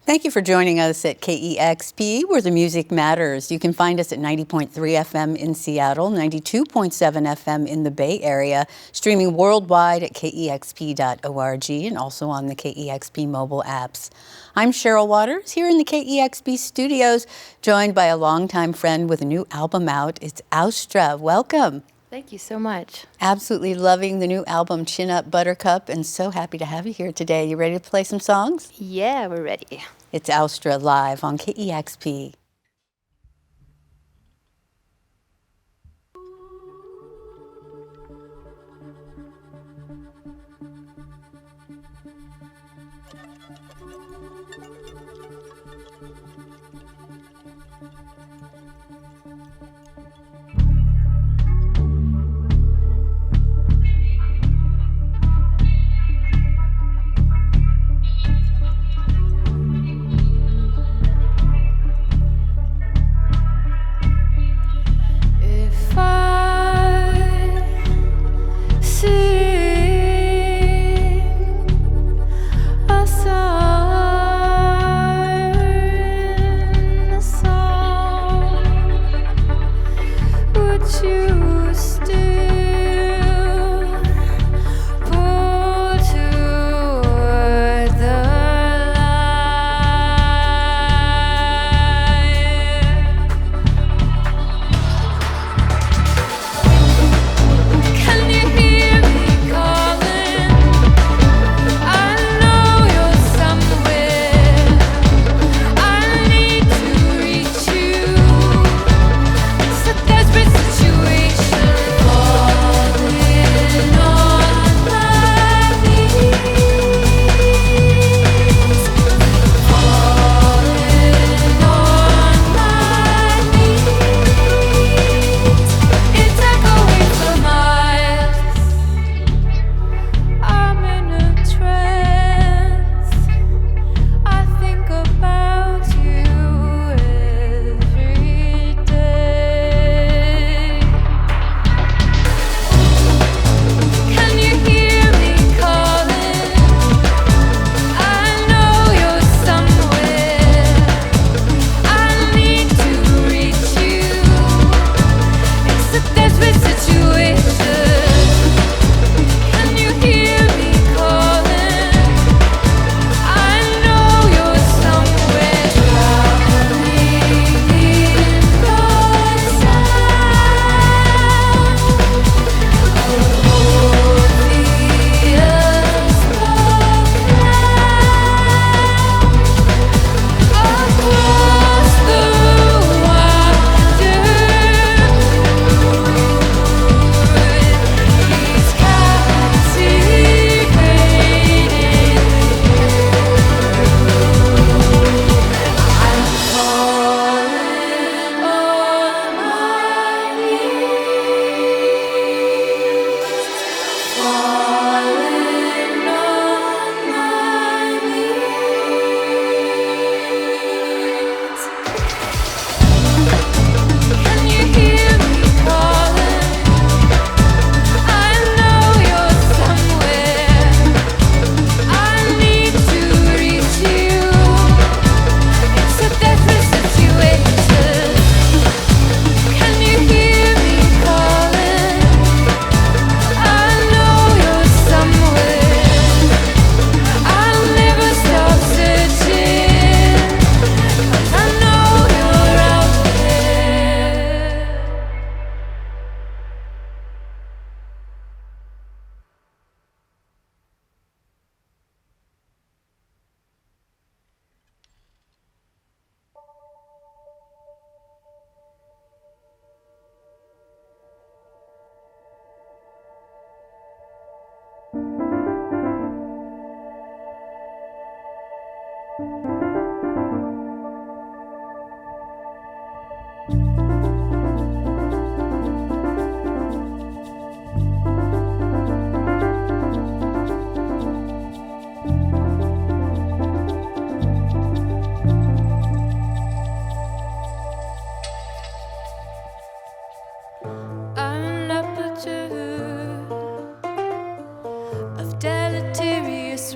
Thank you for joining us at KEXP, where the music matters. You can find us at 90.3 FM in Seattle, 92.7 FM in the Bay Area, streaming worldwide at kexp.org and also on the KEXP mobile apps. I'm Cheryl Waters, here in the KEXP studios, joined by a longtime friend with a new album out. It's Austra. Welcome. Thank you so much. Absolutely loving the new album, Chin Up Buttercup, and so happy to have you here today. You ready to play some songs? Yeah, we're ready. It's Austra live on KEXP.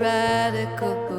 radicals.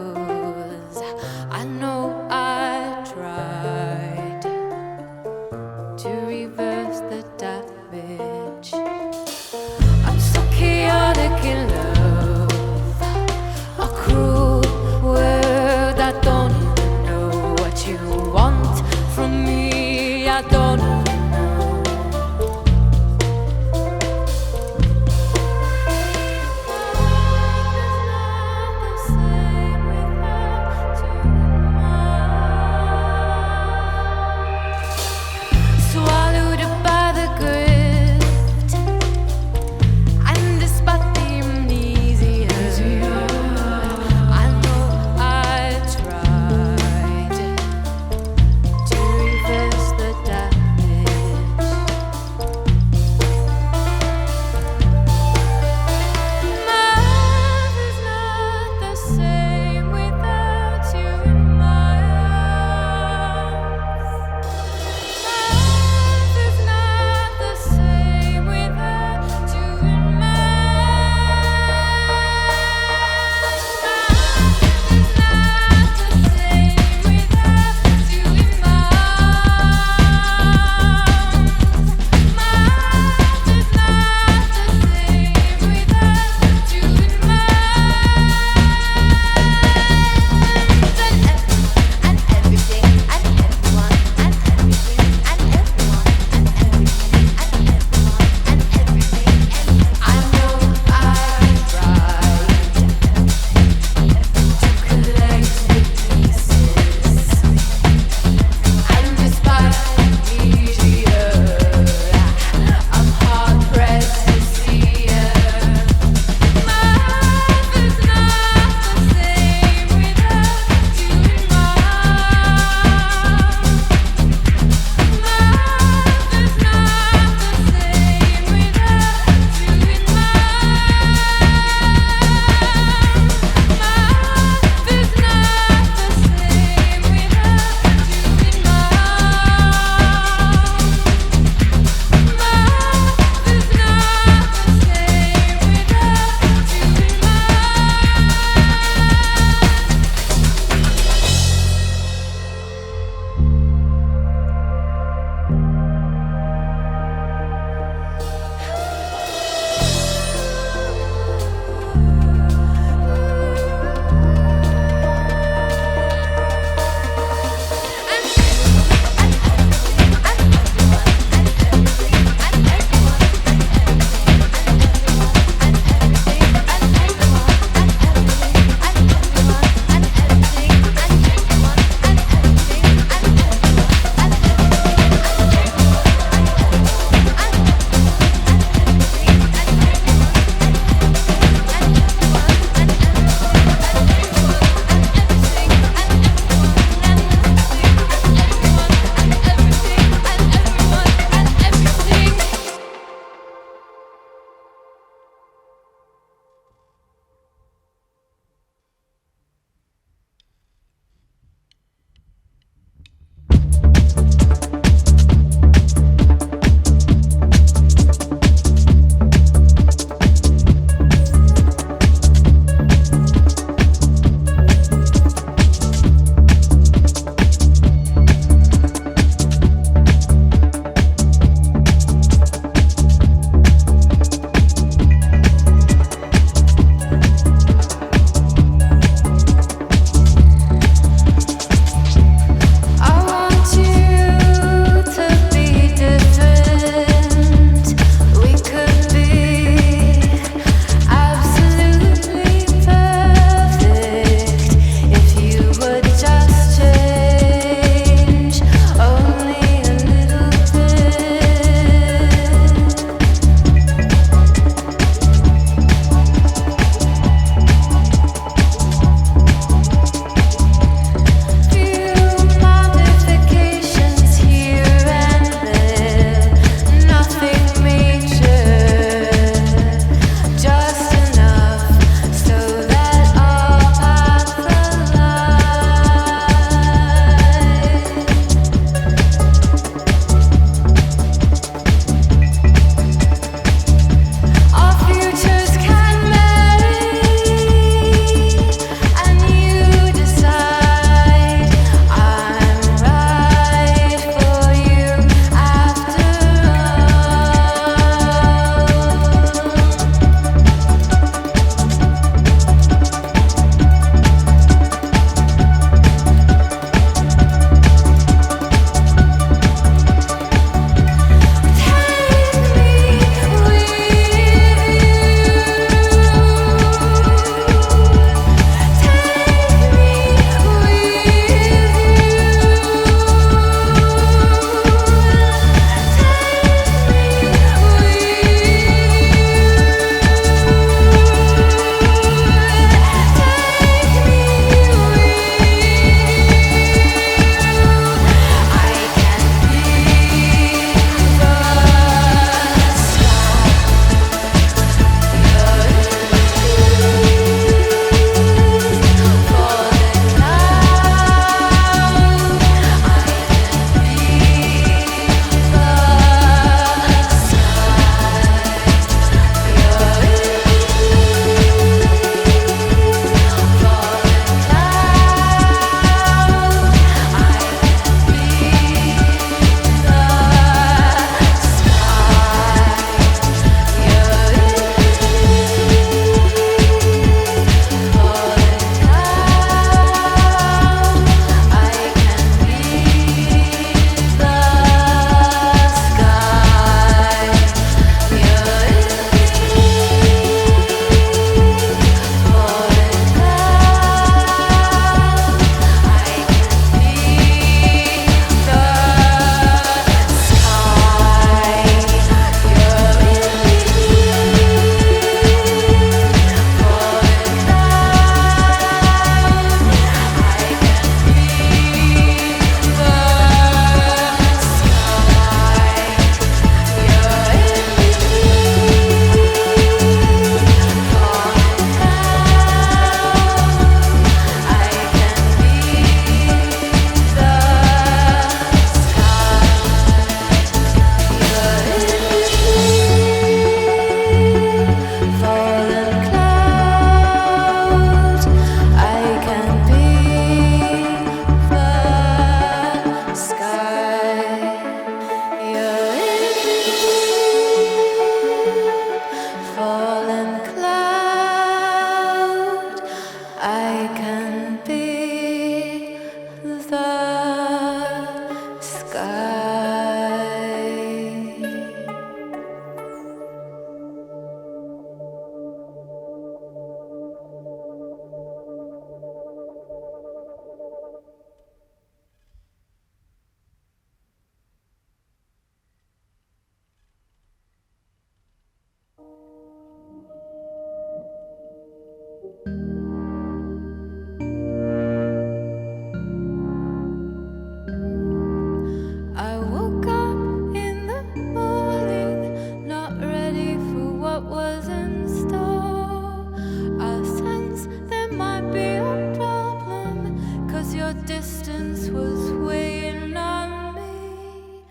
'cause your distance was weighing on me.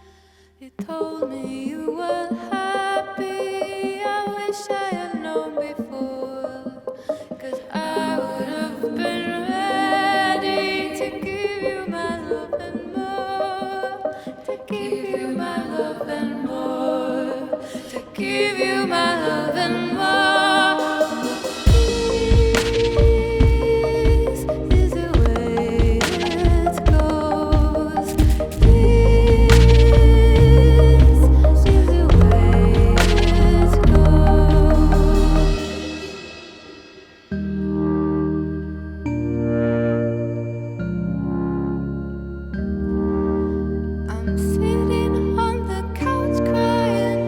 You told me you were happy. I wish I had known before, 'cause I would have been ready to give you my love and more, to give you my love and more, to give you my love and more. This is the way it goes. This is the way it goes. I'm sitting on the couch crying,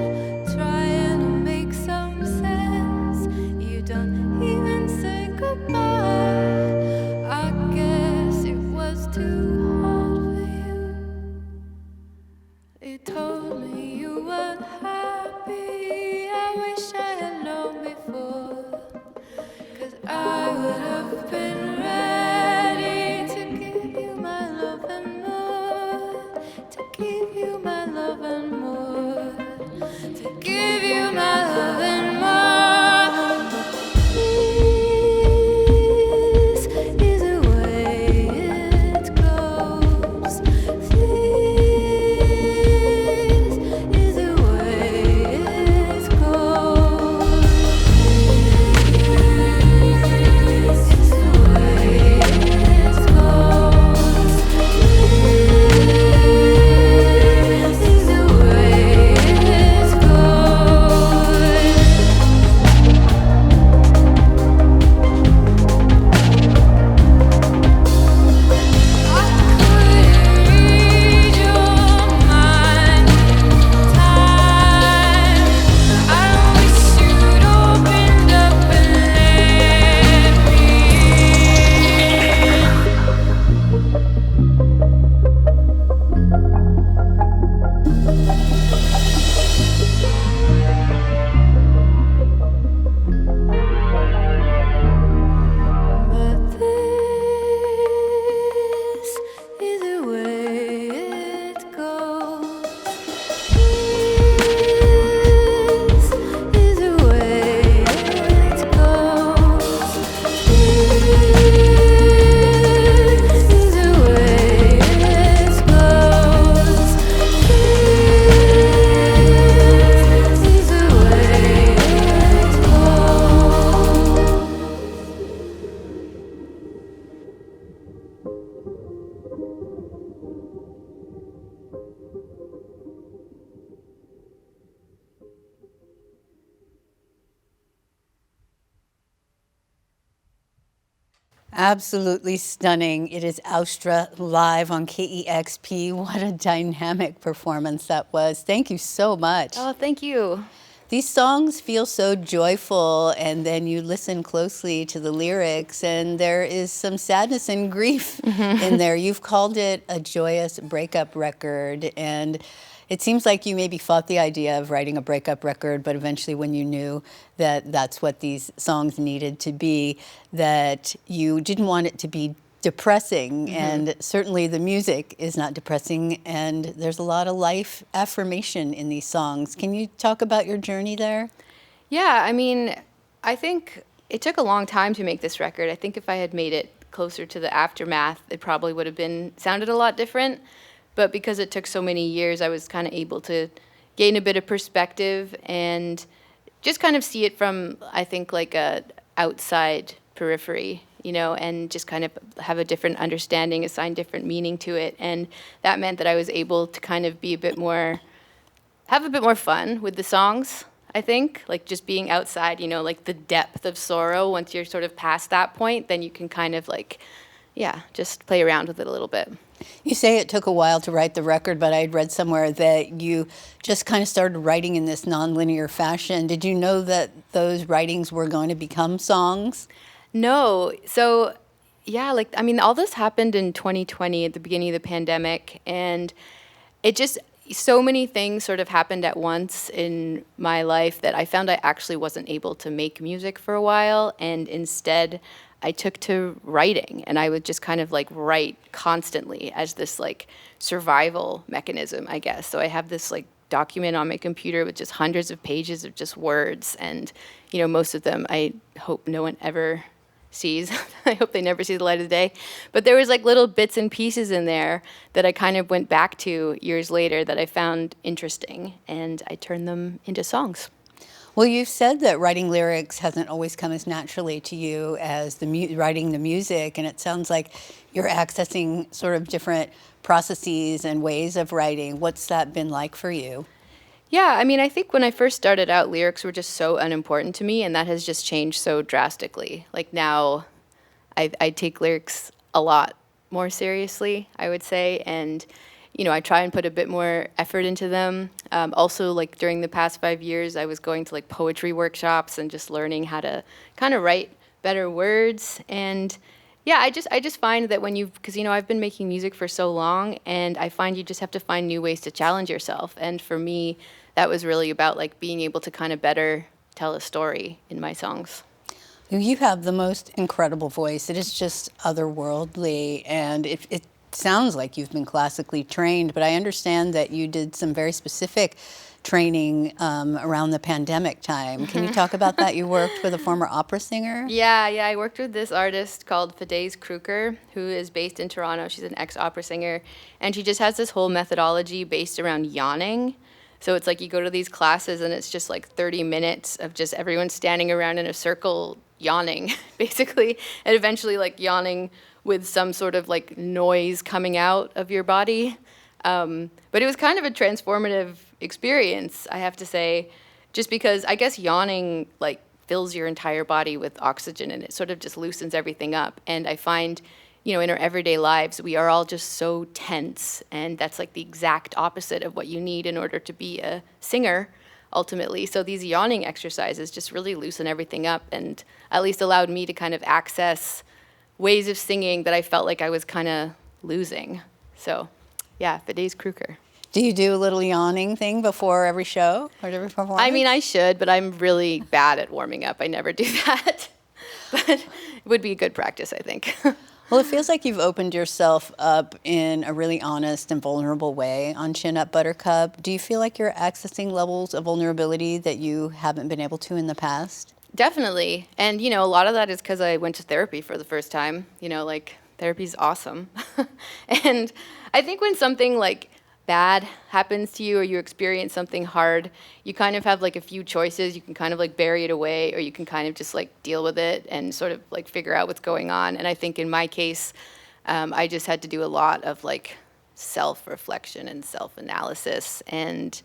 trying to make some sense. You don't even say goodbye. I guess it was too hard for you. You told me you weren't happy. I wish I had known before, 'cause I would have been ready to give you my love and more, to give you my love and more, to give you my love and more. This is the way it goes. This is the way it goes. This is the way it goes. This is the way it goes. I couldn't read your mind time. I wish you'd opened up and let me in. But this is the way it goes. This is the way it goes. This is the way it goes. This is the way it goes. Absolutely stunning. It is Austra live on KEXP. What a dynamic performance that was. Thank you so much. Oh, thank you. These songs feel so joyful, and then you listen closely to the lyrics, and there is some sadness and grief in there. You've called it a joyous breakup record, and it seems like you maybe fought the idea of writing a breakup record, but eventually when you knew that that's what these songs needed to be, that you didn't want it to be depressing, and certainly the music is not depressing, and there's a lot of life affirmation in these songs. Can you talk about your journey there? Yeah, I mean, I think it took a long time to make this record. I think if I had made it closer to the aftermath, it probably would have sounded a lot different. But because it took so many years, I was kind of able to gain a bit of perspective and just kind of see it from, I think, like a outside periphery, and just kind of have a different understanding, assign different meaning to it. And that meant that I was able to kind of have a bit more fun with the songs, I think, like just being outside, like the depth of sorrow. Once you're sort of past that point, then you can kind of just play around with it a little bit. You say it took a while to write the record, but I'd read somewhere that you just kind of started writing in this nonlinear fashion. Did you know that those writings were going to become songs? No. So, yeah, all this happened in 2020 at the beginning of the pandemic, and it just, so many things sort of happened at once in my life that I found I actually wasn't able to make music for a while, and instead I took to writing, and I would just kind of like write constantly as this like survival mechanism, I guess. So I have this like document on my computer with just hundreds of pages of just words, and most of them I hope no one ever sees. I hope they never see the light of the day. But there was like little bits and pieces in there that I kind of went back to years later that I found interesting, and I turned them into songs. Well, you've said that writing lyrics hasn't always come as naturally to you as writing the music, and it sounds like you're accessing sort of different processes and ways of writing. What's that been like for you? Yeah, I mean, I think when I first started out, lyrics were just so unimportant to me, and that has just changed so drastically. Like now, I take lyrics a lot more seriously, I would say, and I try and put a bit more effort into them. Also, like during the past 5 years, I was going to like poetry workshops and just learning how to kind of write better words. And yeah, I just find that because I've been making music for so long, and I find you just have to find new ways to challenge yourself. And for me, that was really about like being able to kind of better tell a story in my songs. You have the most incredible voice. It is just otherworldly, and it sounds like you've been classically trained, but I understand that you did some very specific training around the pandemic time. Can you talk about that? You worked with a former opera singer? Yeah, I worked with this artist called Fidesz Kruker, who is based in Toronto. She's an ex-opera singer, and she just has this whole methodology based around yawning. So it's like you go to these classes, and it's just like 30 minutes of just everyone standing around in a circle yawning, basically, and eventually like yawning with some sort of like noise coming out of your body. But it was kind of a transformative experience, I have to say, just because I guess yawning like fills your entire body with oxygen, and it sort of just loosens everything up. And I find, in our everyday lives, we are all just so tense, and that's like the exact opposite of what you need in order to be a singer, ultimately. So these yawning exercises just really loosen everything up, and at least allowed me to kind of access ways of singing that I felt like I was kind of losing. So, yeah, Fidesz Kruker. Do you do a little yawning thing before every show or every performance? I mean, I should, but I'm really bad at warming up. I never do that. But it would be a good practice, I think. Well, it feels like you've opened yourself up in a really honest and vulnerable way on Chin Up Buttercup. Do you feel like you're accessing levels of vulnerability that you haven't been able to in the past? Definitely. And, a lot of that is because I went to therapy for the first time. Like, therapy's awesome. And I think when something, like, bad happens to you or you experience something hard, you kind of have, like, a few choices. You can kind of, like, bury it away, or you can kind of just, like, deal with it and sort of, like, figure out what's going on. And I think in my case, I just had to do a lot of, like, self-reflection and self-analysis. And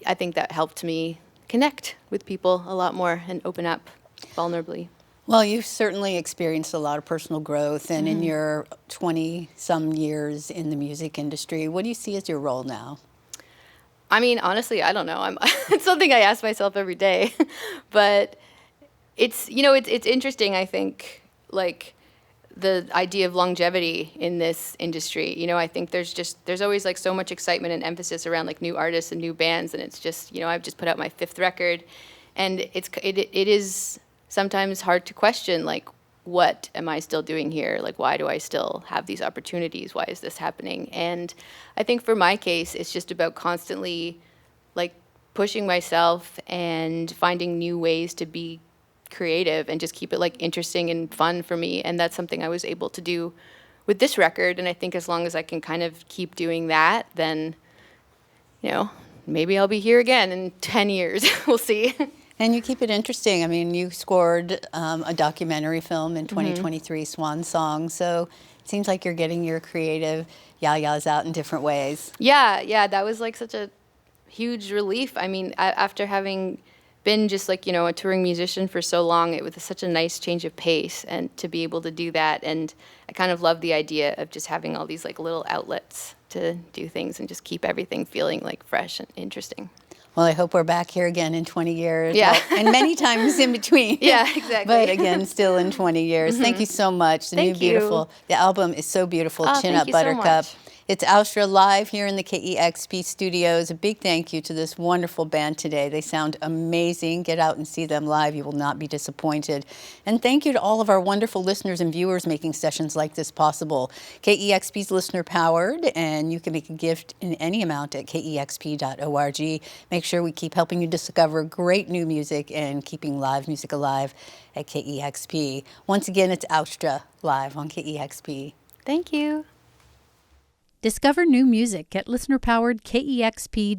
I think that helped me connect with people a lot more and open up vulnerably. Well, you've certainly experienced a lot of personal growth, and in your 20-some years in the music industry, what do you see as your role now? I mean, honestly, I don't know. It's something I ask myself every day. But it's interesting, I think, like, the idea of longevity in this industry. I think there's always like so much excitement and emphasis around like new artists and new bands, and it's just, I've just put out my 5th record, and it is sometimes hard to question, like, what am I still doing here? Like, why do I still have these opportunities? Why is this happening? And I think for my case, it's just about constantly like pushing myself and finding new ways to be creative and just keep it like interesting and fun for me. And that's something I was able to do with this record. And I think as long as I can kind of keep doing that, then, maybe I'll be here again in 10 years. We'll see. And you keep it interesting. I mean, you scored a documentary film in 2023, Swan Song. So it seems like you're getting your creative yayas out in different ways. Yeah, that was like such a huge relief. I mean, after having been just like, a touring musician for so long, it was such a nice change of pace, and to be able to do that. And I kind of love the idea of just having all these like little outlets to do things and just keep everything feeling like fresh and interesting. Well, I hope we're back here again in 20 years. Yeah. Well, and many times in between. Yeah, exactly. But again, still in 20 years. Thank you so much. The album is so beautiful, Chin Up Buttercup. It's Austra live here in the KEXP studios. A big thank you to this wonderful band today. They sound amazing. Get out and see them live. You will not be disappointed. And thank you to all of our wonderful listeners and viewers making sessions like this possible. KEXP is listener powered, and you can make a gift in any amount at kexp.org. Make sure we keep helping you discover great new music and keeping live music alive at KEXP. Once again, it's Austra live on KEXP. Thank you. Discover new music at listener-powered kexp.org.